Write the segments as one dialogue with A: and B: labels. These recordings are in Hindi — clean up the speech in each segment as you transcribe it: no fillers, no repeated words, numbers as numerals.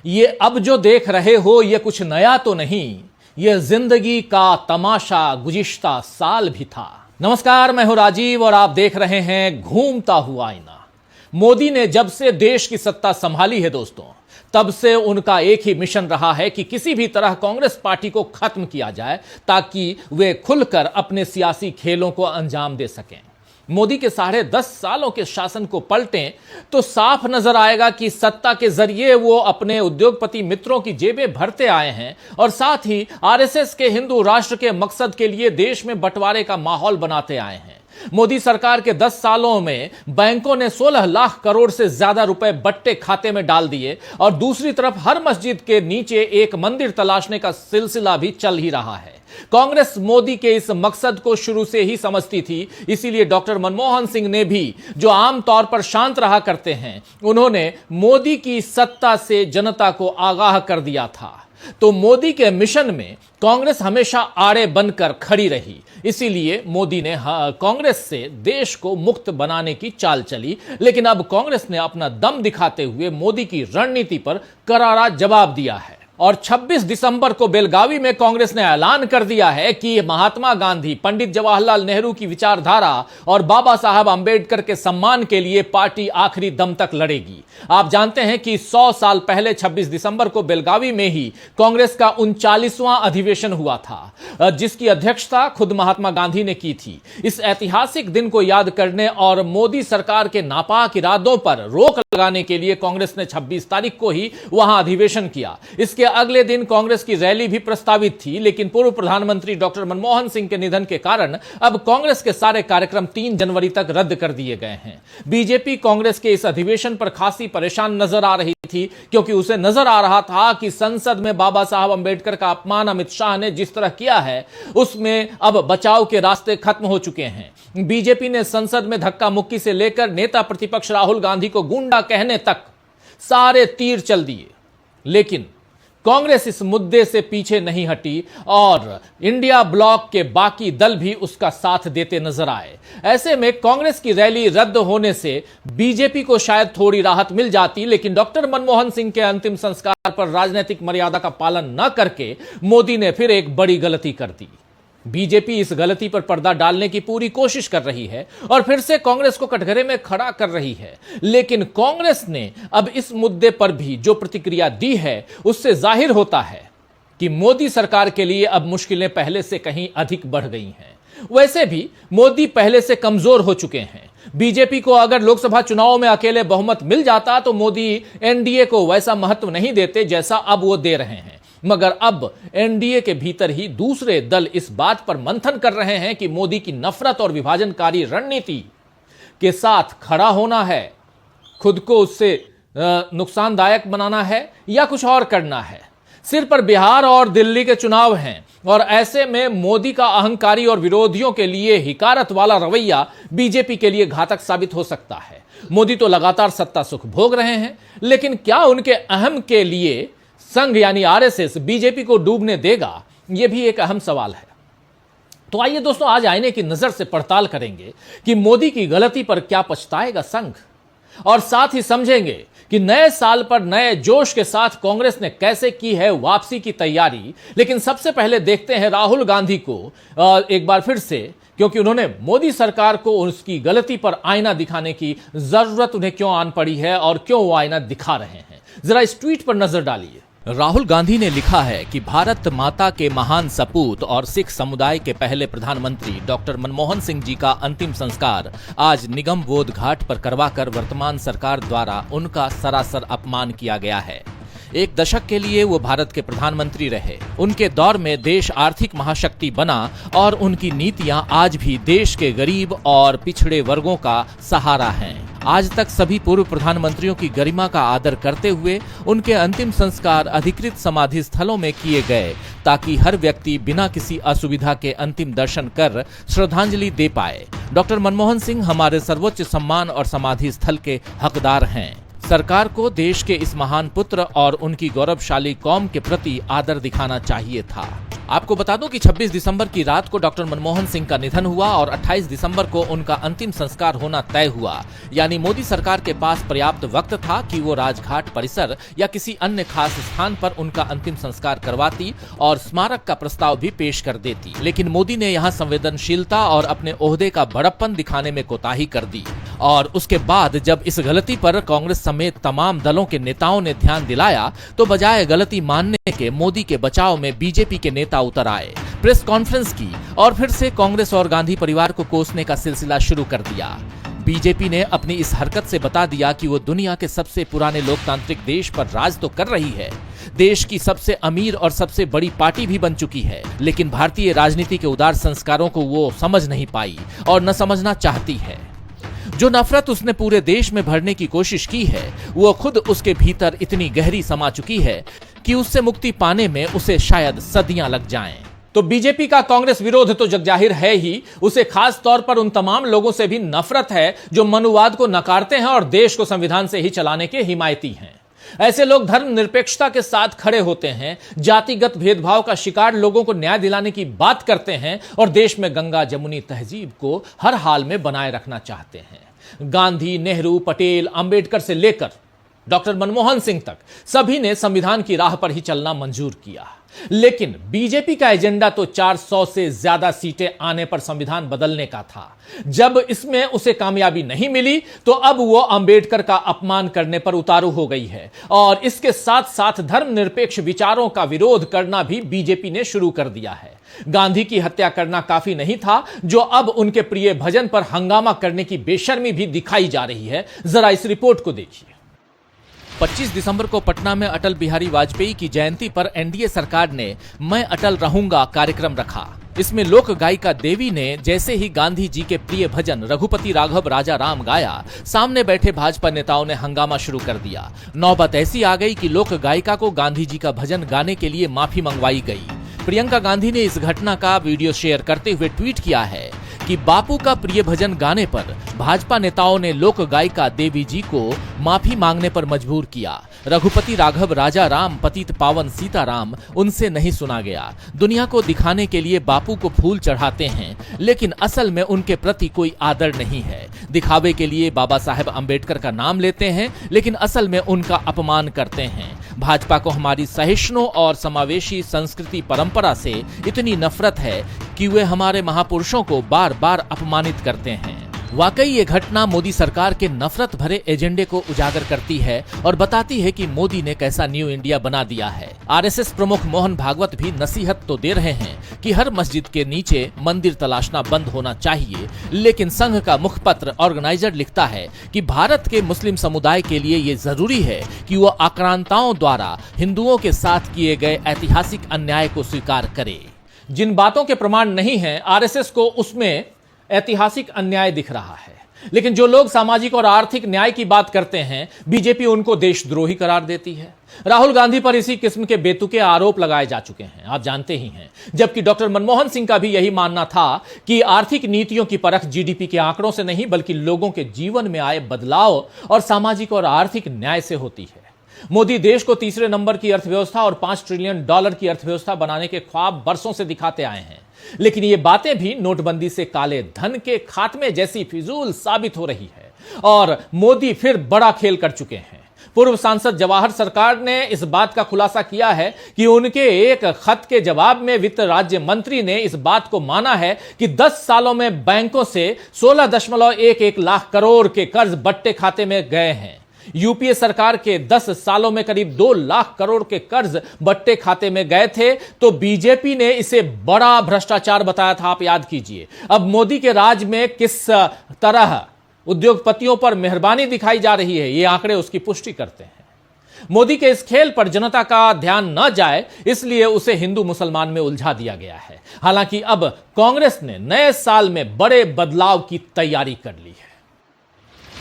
A: ये अब जो देख रहे हो ये कुछ नया तो नहीं, ये जिंदगी का तमाशा गुज़िश्ता साल भी था। नमस्कार, मैं हूं राजीव और आप देख रहे हैं घूमता हुआ आईना। मोदी ने जब से देश की सत्ता संभाली है दोस्तों, तब से उनका एक ही मिशन रहा है कि किसी भी तरह कांग्रेस पार्टी को खत्म किया जाए ताकि वे खुलकर अपने सियासी खेलों को अंजाम दे सकें। मोदी के 10.5 सालों के शासन को पलटें तो साफ नजर आएगा कि सत्ता के जरिए वो अपने उद्योगपति मित्रों की जेबें भरते आए हैं और साथ ही आरएसएस के हिंदू राष्ट्र के मकसद के लिए देश में बंटवारे का माहौल बनाते आए हैं। मोदी सरकार के 10 सालों में बैंकों ने 16 लाख करोड़ से ज्यादा रुपए बट्टे खाते में डाल दिए और दूसरी तरफ हर मस्जिद के नीचे एक मंदिर तलाशने का सिलसिला भी चल ही रहा है। कांग्रेस मोदी के इस मकसद को शुरू से ही समझती थी, इसीलिए डॉक्टर मनमोहन सिंह ने भी, जो आमतौर पर शांत रहा करते हैं, उन्होंने मोदी की सत्ता से जनता को आगाह कर दिया था। तो मोदी के मिशन में कांग्रेस हमेशा आड़े बनकर खड़ी रही, इसीलिए मोदी ने कांग्रेस से देश को मुक्त बनाने की चाल चली। लेकिन अब कांग्रेस ने अपना दम दिखाते हुए मोदी की रणनीति पर करारा जवाब दिया है और 26 दिसंबर को बेलगावी में कांग्रेस ने ऐलान कर दिया है कि महात्मा गांधी, पंडित जवाहरलाल नेहरू की विचारधारा और बाबा साहब अंबेडकर के सम्मान के लिए पार्टी आखिरी दम तक लड़ेगी। आप जानते हैं कि 100 साल पहले 26 दिसंबर को बेलगावी में ही कांग्रेस का 39वां अधिवेशन हुआ था, जिसकी अध्यक्षता खुद महात्मा गांधी ने की थी। इस ऐतिहासिक दिन को याद करने और मोदी सरकार के नापाक इरादों पर रोक लगाने के लिए कांग्रेस ने 26 तारीख को ही वहां अधिवेशन किया। इसके अगले दिन कांग्रेस की रैली भी प्रस्तावित थी, लेकिन पूर्व प्रधानमंत्री डॉक्टर मनमोहन सिंह के निधन के कारण अब कांग्रेस के सारे कार्यक्रम 3 जनवरी तक रद्द कर दिए गए हैं। बीजेपी कांग्रेस के इस अधिवेशन पर खासी परेशान नजर आ रही थी, क्योंकि उसे नजर आ रहा था कि संसद में बाबा साहब अंबेडकर का अपमान अमित शाह ने जिस तरह किया है, उसमें अब बचाव के रास्ते खत्म हो चुके हैं। बीजेपी ने संसद में धक्का मुक्की से लेकर नेता प्रतिपक्ष राहुल गांधी को गुंडा कहने तक सारे तीर चल दिए, लेकिन कांग्रेस इस मुद्दे से पीछे नहीं हटी और इंडिया ब्लॉक के बाकी दल भी उसका साथ देते नजर आए। ऐसे में कांग्रेस की रैली रद्द होने से बीजेपी को शायद थोड़ी राहत मिल जाती, लेकिन डॉक्टर मनमोहन सिंह के अंतिम संस्कार पर राजनीतिक मर्यादा का पालन न करके मोदी ने फिर एक बड़ी गलती कर दी। बीजेपी इस गलती पर पर्दा डालने की पूरी कोशिश कर रही है और फिर से कांग्रेस को कटघरे में खड़ा कर रही है, लेकिन कांग्रेस ने अब इस मुद्दे पर भी जो प्रतिक्रिया दी है, उससे जाहिर होता है कि मोदी सरकार के लिए अब मुश्किलें पहले से कहीं अधिक बढ़ गई हैं। वैसे भी मोदी पहले से कमजोर हो चुके हैं। बीजेपी को अगर लोकसभा चुनाव में अकेले बहुमत मिल जाता तो मोदी एनडीए को वैसा महत्व नहीं देते जैसा अब वो दे रहे हैं, मगर अब एनडीए के भीतर ही दूसरे दल इस बात पर मंथन कर रहे हैं कि मोदी की नफरत और विभाजनकारी रणनीति के साथ खड़ा होना है, खुद को उससे नुकसानदायक बनाना है या कुछ और करना है। सिर पर बिहार और दिल्ली के चुनाव हैं और ऐसे में मोदी का अहंकारी और विरोधियों के लिए हिकारत वाला रवैया बीजेपी के लिए घातक साबित हो सकता है। मोदी तो लगातार सत्ता सुख भोग रहे हैं, लेकिन क्या उनके अहम के लिए संघ यानी आरएसएस बीजेपी को डूबने देगा? यह भी एक अहम सवाल है। तो आइए दोस्तों, आज आईने की नजर से पड़ताल करेंगे कि मोदी की गलती पर क्या पछताएगा संघ, और साथ ही समझेंगे कि नए साल पर नए जोश के साथ कांग्रेस ने कैसे की है वापसी की तैयारी। लेकिन सबसे पहले देखते हैं राहुल गांधी को एक बार फिर से, क्योंकि उन्होंने मोदी सरकार को उसकी गलती पर आईना दिखाने की जरूरत उन्हें क्यों आन पड़ी है और क्यों वो आईना दिखा रहे हैं। जरा इस ट्वीट पर नजर डालिए। राहुल गांधी ने लिखा है कि भारत माता के महान सपूत और सिख समुदाय के पहले प्रधानमंत्री डॉक्टर मनमोहन सिंह जी का अंतिम संस्कार आज निगम बोध घाट पर करवाकर वर्तमान सरकार द्वारा उनका सरासर अपमान किया गया है। एक दशक के लिए वो भारत के प्रधानमंत्री रहे। उनके दौर में देश आर्थिक महाशक्ति बना और उनकी नीतियां आज भी देश के गरीब और पिछड़े वर्गों का सहारा हैं। आज तक सभी पूर्व प्रधानमंत्रियों की गरिमा का आदर करते हुए उनके अंतिम संस्कार अधिकृत समाधि स्थलों में किए गए, ताकि हर व्यक्ति बिना किसी असुविधा के अंतिम दर्शन कर श्रद्धांजलि दे पाए। डॉक्टर मनमोहन सिंह हमारे सर्वोच्च सम्मान और समाधि स्थल के हकदार हैं। सरकार को देश के इस महान पुत्र और उनकी गौरवशाली कौम के प्रति आदर दिखाना चाहिए था। आपको बता दूं कि 26 दिसंबर की रात को डॉक्टर मनमोहन सिंह का निधन हुआ और 28 दिसंबर को उनका अंतिम संस्कार होना तय हुआ। यानी मोदी सरकार के पास पर्याप्त वक्त था कि वो राजघाट परिसर या किसी अन्य खास स्थान पर उनका अंतिम संस्कार करवाती और स्मारक का प्रस्ताव भी पेश कर देती। लेकिन मोदी ने यहाँ संवेदनशीलता और अपने ओहदे का बड़प्पन दिखाने में कोताही कर दी और उसके बाद जब इस गलती पर कांग्रेस समेत तमाम दलों के नेताओं ने ध्यान दिलाया तो बजाय गलती मानने के मोदी के बचाव में बीजेपी के नेता उतर आए, प्रेस कॉन्फ्रेंस की और फिर से कांग्रेस और गांधी परिवार को कोसने का सिलसिला शुरू कर दिया। बीजेपी ने अपनी इस हरकत से बता दिया कि वो दुनिया के सबसे पुराने लोकतांत्रिक देश पर राज तो कर रही है, देश की सबसे अमीर और सबसे बड़ी पार्टी भी बन चुकी है, लेकिन भारतीय राजनीति के उदार संस्कारों को वो समझ नहीं पाई और न समझना चाहती है। जो नफरत उसने पूरे देश में भरने की कोशिश की है वो खुद उसके भीतर इतनी गहरी समा चुकी है कि उससे मुक्ति पाने में उसे शायद सदियां लग जाएं। तो बीजेपी का कांग्रेस विरोध तो जगजाहिर है ही, उसे खास तौर पर उन तमाम लोगों से भी नफरत है जो मनुवाद को नकारते हैं और देश को संविधान से ही चलाने के हिमायती हैं। ऐसे लोग धर्मनिरपेक्षता के साथ खड़े होते हैं, जातिगत भेदभाव का शिकार लोगों को न्याय दिलाने की बात करते हैं और देश में गंगा जमुनी तहजीब को हर हाल में बनाए रखना चाहते हैं। गांधी, नेहरू, पटेल, अंबेडकर से लेकर डॉक्टर मनमोहन सिंह तक सभी ने संविधान की राह पर ही चलना मंजूर किया। लेकिन बीजेपी का एजेंडा तो 400 से ज्यादा सीटें आने पर संविधान बदलने का था। जब इसमें उसे कामयाबी नहीं मिली तो अब वो अंबेडकर का अपमान करने पर उतारू हो गई है और इसके साथ साथ धर्मनिरपेक्ष विचारों का विरोध करना भी बीजेपी ने शुरू कर दिया है। गांधी की हत्या करना काफी नहीं था, जो अब उनके प्रिय भजन पर हंगामा करने की बेशर्मी भी दिखाई जा रही है। जरा इस रिपोर्ट को देखिए। 25 दिसंबर को पटना में अटल बिहारी वाजपेयी की जयंती पर एनडीए सरकार ने मैं अटल रहूंगा कार्यक्रम रखा। इसमें लोक गायिका देवी ने जैसे ही गांधी जी के प्रिय भजन रघुपति राघव राजा राम गाया, सामने बैठे भाजपा नेताओं ने हंगामा शुरू कर दिया। नौबत ऐसी आ गई कि लोक गायिका को गांधी जी का भजन गाने के लिए माफी मंगवाई गई। प्रियंका गांधी ने इस घटना का वीडियो शेयर करते हुए ट्वीट किया है कि बापू का प्रिय भजन गाने पर भाजपा नेताओं ने लोक गायिका देवी जी को माफी मांगने पर मजबूर किया। रघुपति राघव राजा राम पतित पावन सीताराम उनसे नहीं सुना गया। दुनिया को दिखाने के लिए बापू को फूल चढ़ाते हैं, लेकिन असल में उनके प्रति कोई आदर नहीं है। दिखावे के लिए बाबा साहेब अंबेडकर का नाम लेते हैं, लेकिन असल में उनका अपमान करते हैं। भाजपा को हमारी सहिष्णु और समावेशी संस्कृति परंपरा से इतनी नफरत है कि वे हमारे महापुरुषों को बार बार अपमानित करते हैं। वाकई ये घटना मोदी सरकार के नफरत भरे एजेंडे को उजागर करती है और बताती है कि मोदी ने कैसा न्यू इंडिया बना दिया है। आरएसएस प्रमुख मोहन भागवत भी नसीहत तो दे रहे हैं कि हर मस्जिद के नीचे मंदिर तलाशना बंद होना चाहिए, लेकिन संघ का मुखपत्र ऑर्गेनाइजर लिखता है कि भारत के मुस्लिम समुदाय के लिए ये जरूरी है कि वो आक्रांताओं द्वारा हिंदुओं के साथ किए गए ऐतिहासिक अन्याय को स्वीकार करे। जिन बातों के प्रमाण नहीं है, आरएसएस को उसमें ऐतिहासिक अन्याय दिख रहा है, लेकिन जो लोग सामाजिक और आर्थिक न्याय की बात करते हैं, बीजेपी उनको देशद्रोही करार देती है। राहुल गांधी पर इसी किस्म के बेतुके आरोप लगाए जा चुके हैं, आप जानते ही हैं। जबकि डॉक्टर मनमोहन सिंह का भी यही मानना था कि आर्थिक नीतियों की परख जीडीपी के आंकड़ों से नहीं, बल्कि लोगों के जीवन में आए बदलाव और सामाजिक और आर्थिक न्याय से होती है। मोदी देश को तीसरे नंबर की अर्थव्यवस्था और $5 ट्रिलियन की अर्थव्यवस्था बनाने के ख्वाब बरसों से दिखाते आए हैं, लेकिन ये बातें भी नोटबंदी से काले धन के खात्मे जैसी फिजूल साबित हो रही है और मोदी फिर बड़ा खेल कर चुके हैं। पूर्व सांसद जवाहर सरकार ने इस बात का खुलासा किया है कि उनके एक खत के जवाब में वित्त राज्य मंत्री ने इस बात को माना है कि 10 सालों में बैंकों से 16.11 लाख करोड़ के कर्ज बट्टे खाते में गए हैं। यूपीए सरकार के 10 सालों में करीब 2 लाख करोड़ के कर्ज बट्टे खाते में गए थे, तो बीजेपी ने इसे बड़ा भ्रष्टाचार बताया था, आप याद कीजिए। अब मोदी के राज में किस तरह उद्योगपतियों पर मेहरबानी दिखाई जा रही है, ये आंकड़े उसकी पुष्टि करते हैं। मोदी के इस खेल पर जनता का ध्यान न जाए, इसलिए उसे हिंदू मुसलमान में उलझा दिया गया है। हालांकि अब कांग्रेस ने नए साल में बड़े बदलाव की तैयारी कर ली है।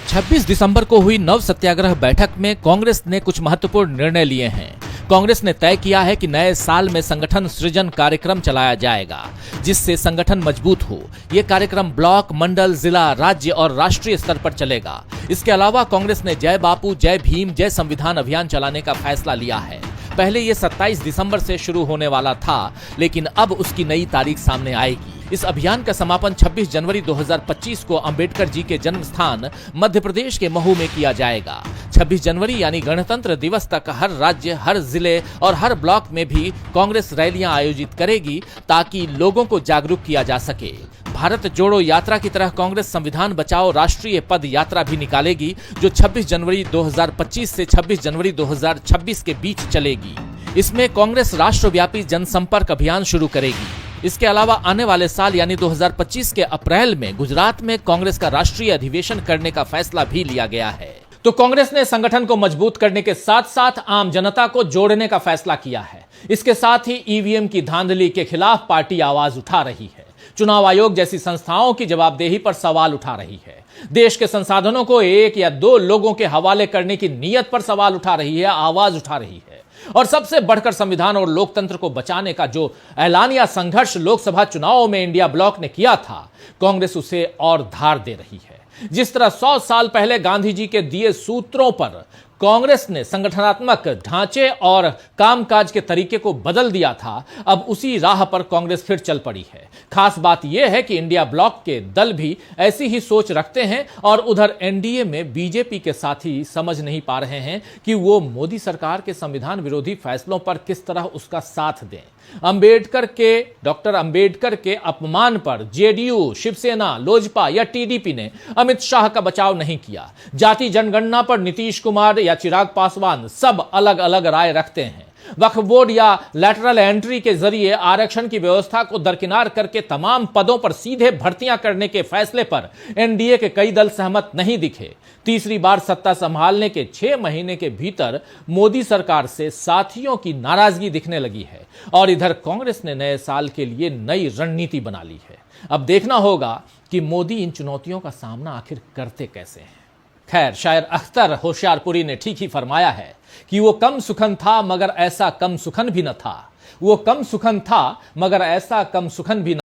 A: 26 दिसंबर को हुई नव सत्याग्रह बैठक में कांग्रेस ने कुछ महत्वपूर्ण निर्णय लिए हैं। कांग्रेस ने तय किया है कि नए साल में संगठन सृजन कार्यक्रम चलाया जाएगा, जिससे संगठन मजबूत हो। यह कार्यक्रम ब्लॉक, मंडल, जिला, राज्य और राष्ट्रीय स्तर पर चलेगा। इसके अलावा कांग्रेस ने जय बापू, जय भीम, जय संविधान अभियान चलाने का फैसला लिया है। पहले ये 27 दिसंबर से शुरू होने वाला था, लेकिन अब उसकी नई तारीख सामने आएगी। इस अभियान का समापन 26 जनवरी 2025 को अंबेडकर जी के जन्म स्थान मध्य प्रदेश के महू में किया जाएगा। 26 जनवरी यानी गणतंत्र दिवस तक हर राज्य, हर जिले और हर ब्लॉक में भी कांग्रेस रैलियां आयोजित करेगी ताकि लोगों को जागरूक किया जा सके। भारत जोड़ो यात्रा की तरह कांग्रेस संविधान बचाओ राष्ट्रीय पद यात्रा भी निकालेगी, जो 26 जनवरी 2025 से 26 जनवरी 2026 के बीच चलेगी। इसमें कांग्रेस राष्ट्रव्यापी जनसंपर्क अभियान शुरू करेगी। इसके अलावा आने वाले साल यानी 2025 के अप्रैल में गुजरात में कांग्रेस का राष्ट्रीय अधिवेशन करने का फैसला भी लिया गया है। तो कांग्रेस ने संगठन को मजबूत करने के साथ साथ आम जनता को जोड़ने का फैसला किया है। इसके साथ ही ईवीएम की धांधली के खिलाफ पार्टी आवाज उठा रही है। चुनाव आयोग जैसी संस्थाओं की जवाबदेही पर सवाल उठा रही है। देश के संसाधनों को एक या दो लोगों के हवाले करने की नीयत पर सवाल उठा रही है, आवाज उठा रही है। और सबसे बढ़कर संविधान और लोकतंत्र को बचाने का जो ऐलानिया संघर्ष लोकसभा चुनावों में इंडिया ब्लॉक ने किया था, कांग्रेस उसे और धार दे रही है। जिस तरह 100 साल पहले गांधी जी के दिए सूत्रों पर कांग्रेस ने संगठनात्मक ढांचे और कामकाज के तरीके को बदल दिया था, अब उसी राह पर कांग्रेस फिर चल पड़ी है। खास बात यह है कि इंडिया ब्लॉक के दल भी ऐसी ही सोच रखते हैं और उधर एनडीए में बीजेपी के साथी समझ नहीं पा रहे हैं कि वो मोदी सरकार के संविधान विरोधी फैसलों पर किस तरह उसका साथ दें। डॉक्टर अंबेडकर के अपमान पर जेडीयू, शिवसेना, लोजपा या टीडीपी ने अमित शाह का बचाव नहीं किया। जाति जनगणना पर नीतीश कुमार या चिराग पासवान सब अलग अलग राय रखते हैं। वक्फ बोर्ड या लैटरल एंट्री के जरिए आरक्षण की व्यवस्था को दरकिनार करके तमाम पदों पर सीधे भर्तियां करने के फैसले पर एनडीए के कई दल सहमत नहीं दिखे। तीसरी बार सत्ता संभालने के 6 महीने के भीतर मोदी सरकार से साथियों की नाराजगी दिखने लगी है और इधर कांग्रेस ने नए साल के लिए नई रणनीति बना ली है। अब देखना होगा कि मोदी इन चुनौतियों का सामना आखिर करते कैसे हैं। खैर, शायर अख्तर होशियारपुरी ने ठीक ही फरमाया है कि वो कम सुखन था मगर ऐसा कम सुखन भी न था। वो कम सुखन था मगर ऐसा कम सुखन भी न